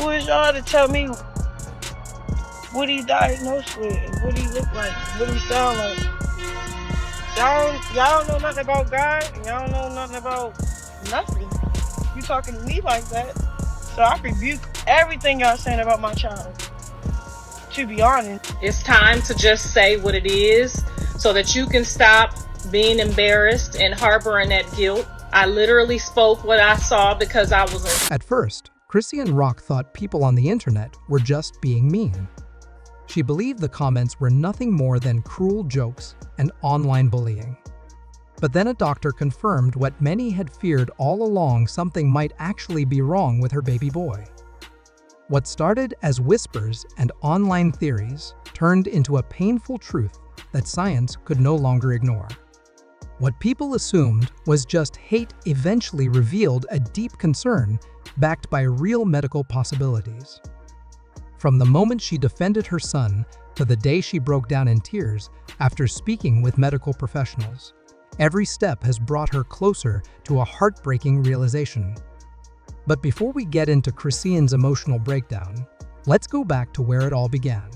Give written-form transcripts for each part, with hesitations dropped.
Who is y'all to tell me what he diagnosed with, and what he look like, what he sound like? Y'all don't know nothing about God, and y'all don't know nothing about nothing. You talking to me like that? So I rebuke everything y'all saying about my child, to be honest. It's time to just say what it is so that you can stop being embarrassed and harboring that guilt. I literally spoke what I saw because I was... At first, Chrisean Rock thought people on the internet were just being mean. She believed the comments were nothing more than cruel jokes and online bullying. But then a doctor confirmed what many had feared all along: something might actually be wrong with her baby boy. What started as whispers and online theories turned into a painful truth that science could no longer ignore. What people assumed was just hate eventually revealed a deep concern backed by real medical possibilities. From the moment she defended her son to the day she broke down in tears after speaking with medical professionals, every step has brought her closer to a heartbreaking realization. But before we get into Chrisean's emotional breakdown, let's go back to where it all began.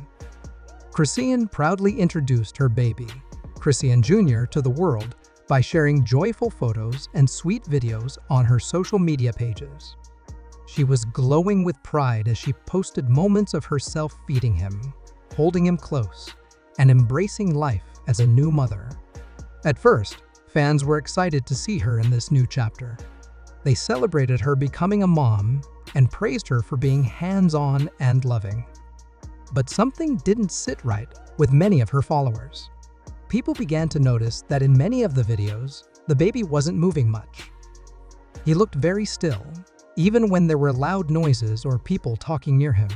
Chrisean proudly introduced her baby, Chrisean Jr., to the world by sharing joyful photos and sweet videos on her social media pages. She was glowing with pride as she posted moments of herself feeding him, holding him close, and embracing life as a new mother. At first, fans were excited to see her in this new chapter. They celebrated her becoming a mom and praised her for being hands-on and loving. But something didn't sit right with many of her followers. People began to notice that in many of the videos, the baby wasn't moving much. He looked very still, even when there were loud noises or people talking near him.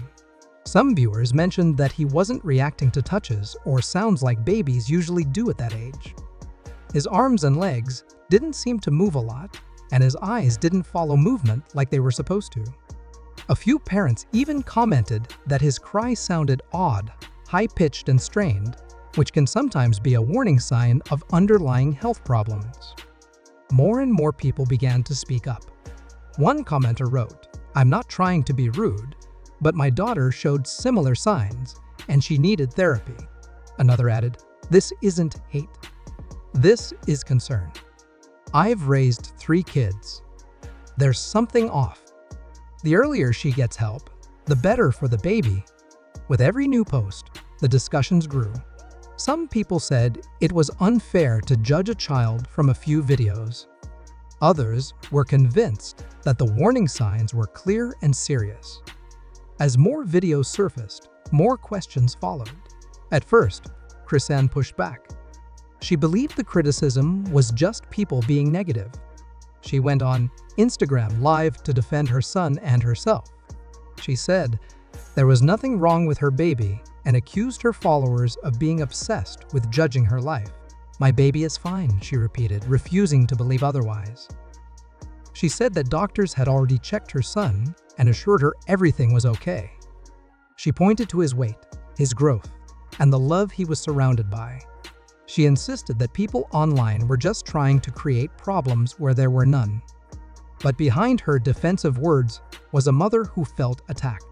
Some viewers mentioned that he wasn't reacting to touches or sounds like babies usually do at that age. His arms and legs didn't seem to move a lot, and his eyes didn't follow movement like they were supposed to. A few parents even commented that his cries sounded odd, high-pitched and strained, which can sometimes be a warning sign of underlying health problems. More and more people began to speak up. One commenter wrote, "I'm not trying to be rude, but my daughter showed similar signs and she needed therapy." Another added, "This isn't hate. This is concern. I've raised 3 kids. There's something off. The earlier she gets help, the better for the baby." With every new post, the discussions grew. Some people said it was unfair to judge a child from a few videos. Others were convinced that the warning signs were clear and serious. As more videos surfaced, more questions followed. At first, Chrisean pushed back. She believed the criticism was just people being negative. She went on Instagram Live to defend her son and herself. She said there was nothing wrong with her baby and accused her followers of being obsessed with judging her life. "My baby is fine," she repeated, refusing to believe otherwise. She said that doctors had already checked her son and assured her everything was okay. She pointed to his weight, his growth, and the love he was surrounded by. She insisted that people online were just trying to create problems where there were none. But behind her defensive words was a mother who felt attacked.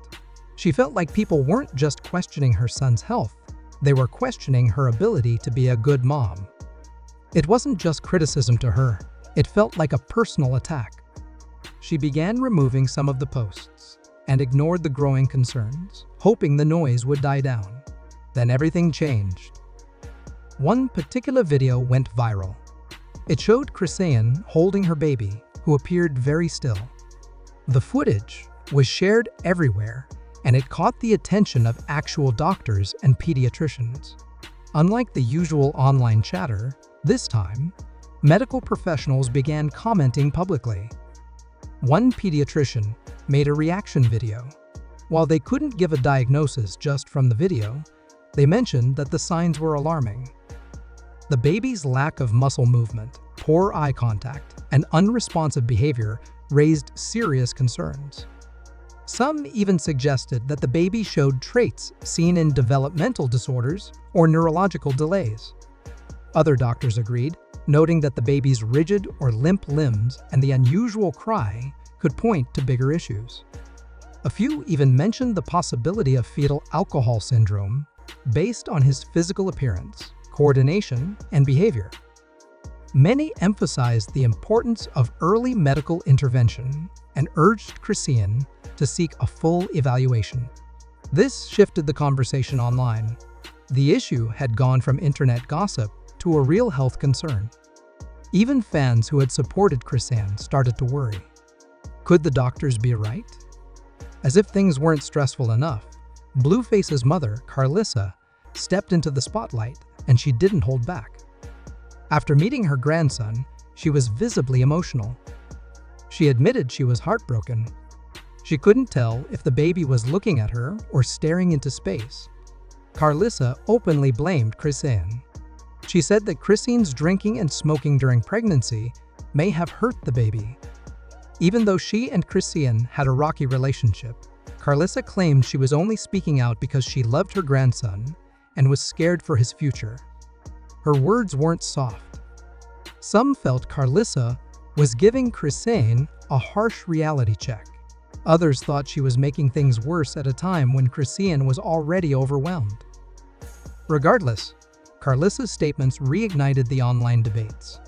She felt like people weren't just questioning her son's health, they were questioning her ability to be a good mom. It wasn't just criticism to her, it felt like a personal attack. She began removing some of the posts and ignored the growing concerns, hoping the noise would die down. Then everything changed. One particular video went viral. It showed Chrisean holding her baby, who appeared very still. The footage was shared everywhere, and it caught the attention of actual doctors and pediatricians. Unlike the usual online chatter, this time, medical professionals began commenting publicly. One pediatrician made a reaction video. While they couldn't give a diagnosis just from the video, they mentioned that the signs were alarming. The baby's lack of muscle movement, poor eye contact, and unresponsive behavior raised serious concerns. Some even suggested that the baby showed traits seen in developmental disorders or neurological delays. Other doctors agreed, noting that the baby's rigid or limp limbs and the unusual cry could point to bigger issues. A few even mentioned the possibility of fetal alcohol syndrome based on his physical appearance, coordination, and behavior. Many emphasized the importance of early medical intervention and urged Chrisean to seek a full evaluation. This shifted the conversation online. The issue had gone from internet gossip to a real health concern. Even fans who had supported Chrisean started to worry. Could the doctors be right? As if things weren't stressful enough, Blueface's mother, Carlissa, stepped into the spotlight, and she didn't hold back. After meeting her grandson, she was visibly emotional. She admitted she was heartbroken. She couldn't tell if the baby was looking at her or staring into space. Carlissa openly blamed Chrisean. She said that Chrisean's drinking and smoking during pregnancy may have hurt the baby. Even though she and Chrisean had a rocky relationship, Carlissa claimed she was only speaking out because she loved her grandson and was scared for his future. Her words weren't soft. Some felt Carlissa was giving Chrisean a harsh reality check. Others thought she was making things worse at a time when Chrisean was already overwhelmed. Regardless, Carlissa's statements reignited the online debates.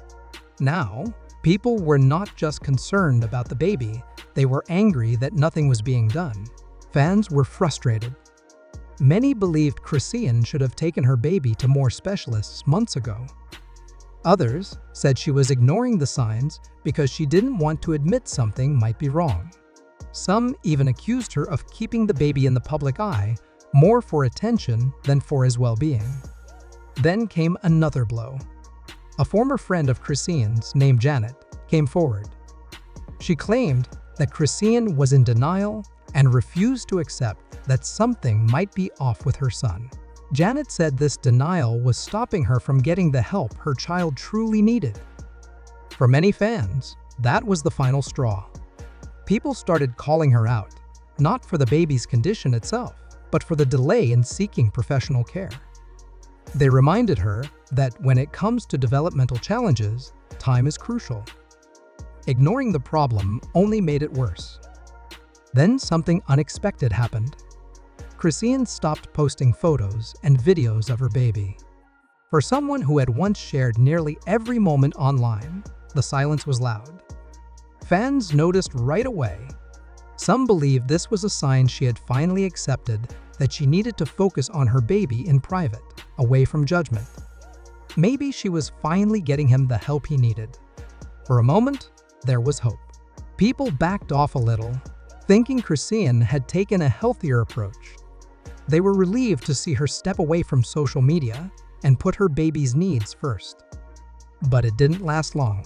Now, people were not just concerned about the baby, they were angry that nothing was being done. Fans were frustrated. Many believed Chrisean should have taken her baby to more specialists months ago. Others said she was ignoring the signs because she didn't want to admit something might be wrong. Some even accused her of keeping the baby in the public eye more for attention than for his well-being. Then came another blow. A former friend of Chrisean's, named Janet, came forward. She claimed that Chrisean was in denial and refused to accept that something might be off with her son. Janet said this denial was stopping her from getting the help her child truly needed. For many fans, that was the final straw. People started calling her out, not for the baby's condition itself, but for the delay in seeking professional care. They reminded her that when it comes to developmental challenges, time is crucial. Ignoring the problem only made it worse. Then something unexpected happened. Chrisean stopped posting photos and videos of her baby. For someone who had once shared nearly every moment online, the silence was loud. Fans noticed right away. Some believed this was a sign she had finally accepted that she needed to focus on her baby in private, away from judgment. Maybe she was finally getting him the help he needed. For a moment, there was hope. People backed off a little, thinking Chrisean had taken a healthier approach. They were relieved to see her step away from social media and put her baby's needs first. But it didn't last long.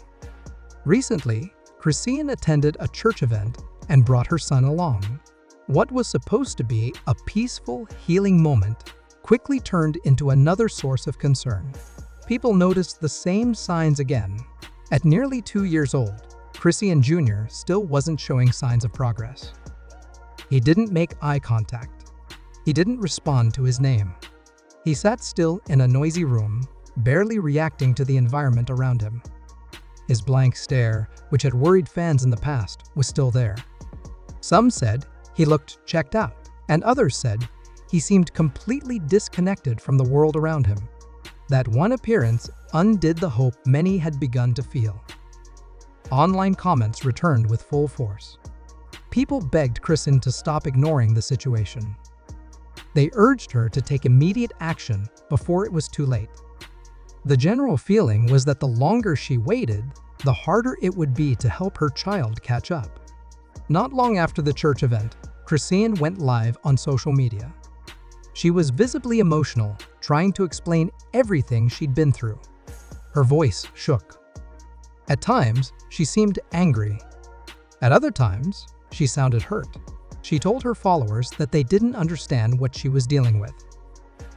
Recently, Chrisean attended a church event and brought her son along. What was supposed to be a peaceful, healing moment quickly turned into another source of concern. People noticed the same signs again. At nearly 2 years old, Chrisean Jr. still wasn't showing signs of progress. He didn't make eye contact. He didn't respond to his name. He sat still in a noisy room, barely reacting to the environment around him. His blank stare, which had worried fans in the past, was still there. Some said he looked checked out, and others said he seemed completely disconnected from the world around him. That one appearance undid the hope many had begun to feel. Online comments returned with full force. People begged Chrisean to stop ignoring the situation. They urged her to take immediate action before it was too late. The general feeling was that the longer she waited, the harder it would be to help her child catch up. Not long after the church event, Chrisean went live on social media. She was visibly emotional, trying to explain everything she'd been through. Her voice shook. At times, she seemed angry. At other times, she sounded hurt. She told her followers that they didn't understand what she was dealing with.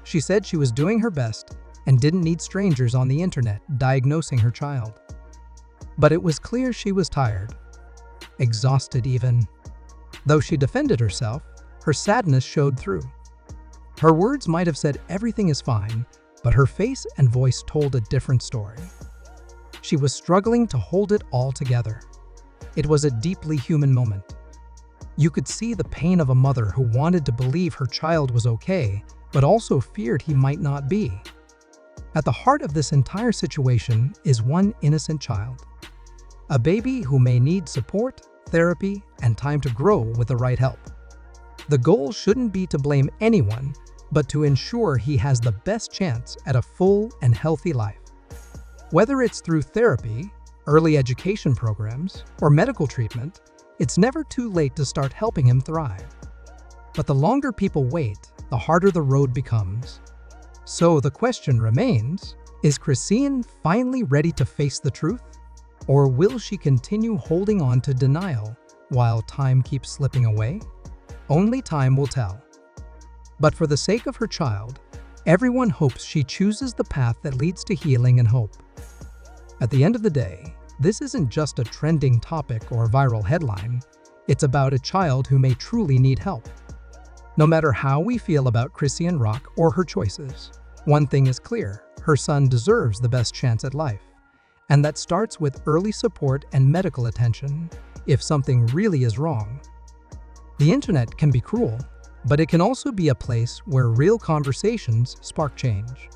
She said she was doing her best and didn't need strangers on the internet diagnosing her child. But it was clear she was tired, exhausted even. Though she defended herself, her sadness showed through. Her words might have said everything is fine, but her face and voice told a different story. She was struggling to hold it all together. It was a deeply human moment. You could see the pain of a mother who wanted to believe her child was okay, but also feared he might not be. At the heart of this entire situation is one innocent child. A baby who may need support, therapy, and time to grow with the right help. The goal shouldn't be to blame anyone, but to ensure he has the best chance at a full and healthy life. Whether it's through therapy, early education programs, or medical treatment, it's never too late to start helping him thrive. But the longer people wait, the harder the road becomes. So the question remains, is Chrisean finally ready to face the truth? Or will she continue holding on to denial while time keeps slipping away? Only time will tell. But for the sake of her child, everyone hopes she chooses the path that leads to healing and hope. At the end of the day, this isn't just a trending topic or viral headline. It's about a child who may truly need help. No matter how we feel about Chrisean Rock or her choices, one thing is clear: her son deserves the best chance at life. And that starts with early support and medical attention if something really is wrong. The internet can be cruel, but it can also be a place where real conversations spark change.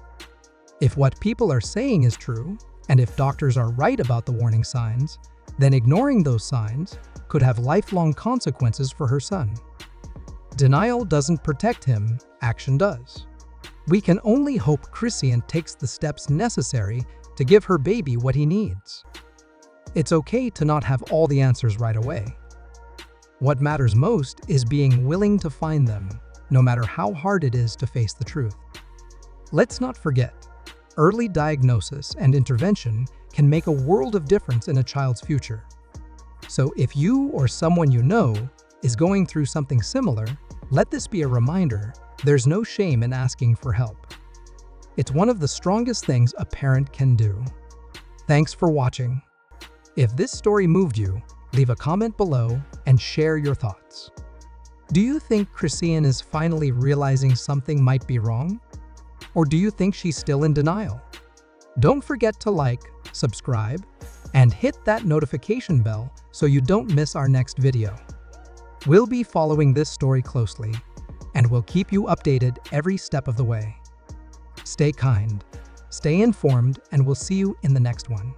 If what people are saying is true, and if doctors are right about the warning signs, then ignoring those signs could have lifelong consequences for her son. Denial doesn't protect him, action does. We can only hope Chrisean takes the steps necessary to give her baby what he needs. It's okay to not have all the answers right away. What matters most is being willing to find them, no matter how hard it is to face the truth. Let's not forget, early diagnosis and intervention can make a world of difference in a child's future. So if you or someone you know is going through something similar, let this be a reminder: there's no shame in asking for help. It's one of the strongest things a parent can do. Thanks for watching. If this story moved you, leave a comment below and share your thoughts. Do you think Chrisean is finally realizing something might be wrong? Or do you think she's still in denial? Don't forget to like, subscribe, and hit that notification bell so you don't miss our next video. We'll be following this story closely, and we'll keep you updated every step of the way. Stay kind, stay informed, and we'll see you in the next one.